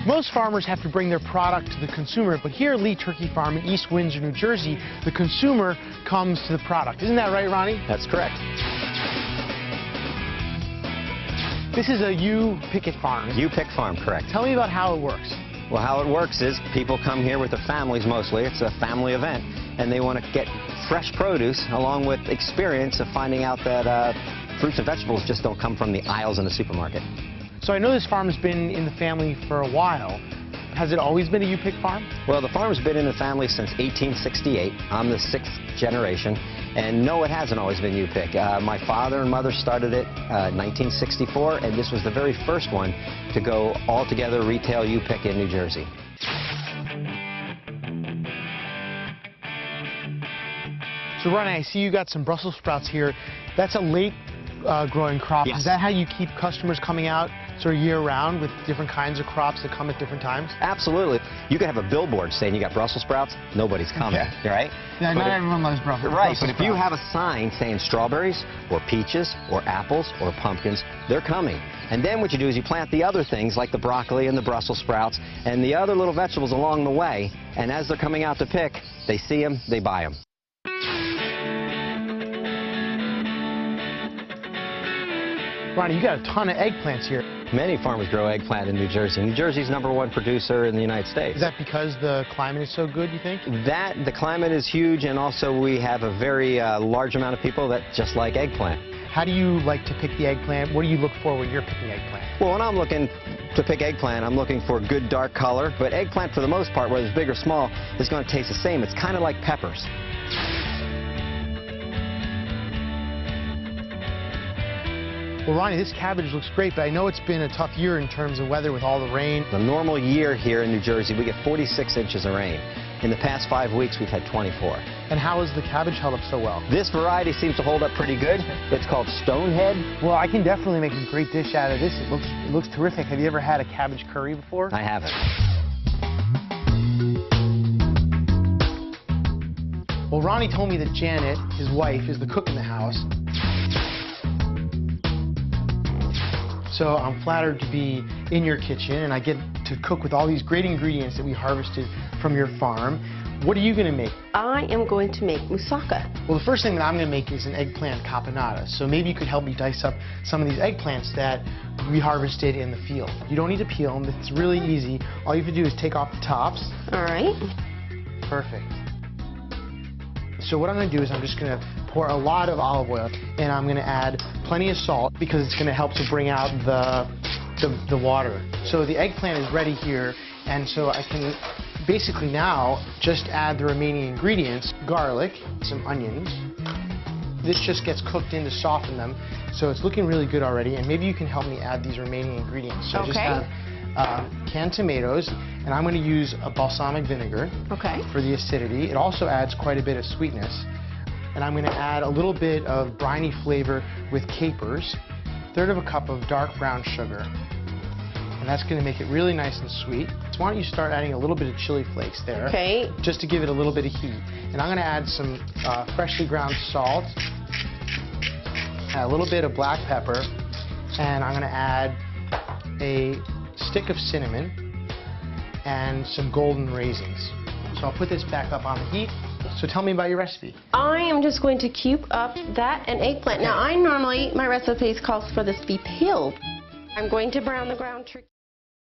Most farmers have to bring their product to the consumer, but here at Lee Turkey Farm in East Windsor, New Jersey, the consumer comes to the product. Isn't that right, Ronnie? That's correct. This is a you-pick-it farm. You-pick farm, correct. Tell me about how it works. Well, how it works is people come here with their families mostly. It's a family event, and they want to get fresh produce along with experience of finding out that fruits and vegetables just don't come from the aisles in the supermarket. So I know this farm has been in the family for a while. Has it always been a you-pick farm? Well, the farm's been in the family since 1868. I'm the 6th generation, and no, it hasn't always been you-pick. My father and mother started it in 1964, and this was the very first one to go all-together retail you-pick in New Jersey. So, Ronnie, I see you got some Brussels sprouts here. That's a late growing crop. Yes. Is that how you keep customers coming out sort of year-round with different kinds of crops that come at different times? Absolutely. You could have a billboard saying you got Brussels sprouts, nobody's coming, right? Yeah, not everyone loves Brussels sprouts. Right, but if you have a sign saying strawberries or peaches or apples or pumpkins, they're coming. And then what you do is you plant the other things like the broccoli and the Brussels sprouts and the other little vegetables along the way, and as they're coming out to pick, they see them, they buy them. Ronnie, you got a ton of eggplants here. Many farmers grow eggplant in New Jersey. New Jersey's #1 producer in the United States. Is that because the climate is so good, you think? The climate is huge, and also we have a very large amount of people that just like eggplant. How do you like to pick the eggplant? What do you look for when you're picking eggplant? Well, when I'm looking to pick eggplant, I'm looking for good dark color, but eggplant for the most part, whether it's big or small, is going to taste the same. It's kind of like peppers. Well, Ronnie, this cabbage looks great, but I know it's been a tough year in terms of weather with all the rain. The normal year here in New Jersey, we get 46 inches of rain. In the past 5 weeks, we've had 24. And how has the cabbage held up so well? This variety seems to hold up pretty good. It's called Stonehead. Well, I can definitely make a great dish out of this. It looks terrific. Have you ever had a cabbage curry before? I haven't. Well, Ronnie told me that Janet, his wife, is the cook in the house. So I'm flattered to be in your kitchen, and I get to cook with all these great ingredients that we harvested from your farm. What are you going to make? I am going to make moussaka. Well, the first thing that I'm going to make is an eggplant caponata. So maybe you could help me dice up some of these eggplants that we harvested in the field. You don't need to peel them. It's really easy. All you have to do is take off the tops. All right. Perfect. So what I'm going to do is I'm just going to pour a lot of olive oil, and I'm going to add plenty of salt because it's going to help to bring out the water. So the eggplant is ready here, and so I can basically now just add the remaining ingredients: garlic, some onions. This just gets cooked in to soften them, so it's looking really good already. And maybe you can help me add these remaining ingredients. So just have canned tomatoes, and I'm going to use a balsamic vinegar for the acidity. It also adds quite a bit of sweetness. And I'm going to add a little bit of briny flavor with capers, 1/3 of a cup of dark brown sugar. And that's going to make it really nice and sweet. So why don't you start adding a little bit of chili flakes there, just to give it a little bit of heat. And I'm going to add some freshly ground salt, add a little bit of black pepper, and I'm going to add a stick of cinnamon and some golden raisins. So I'll put this back up on the heat. So tell me about your recipe. I am just going to cube up that and eggplant. Now, my recipe calls for this to be peeled. I'm going to brown the ground turkey.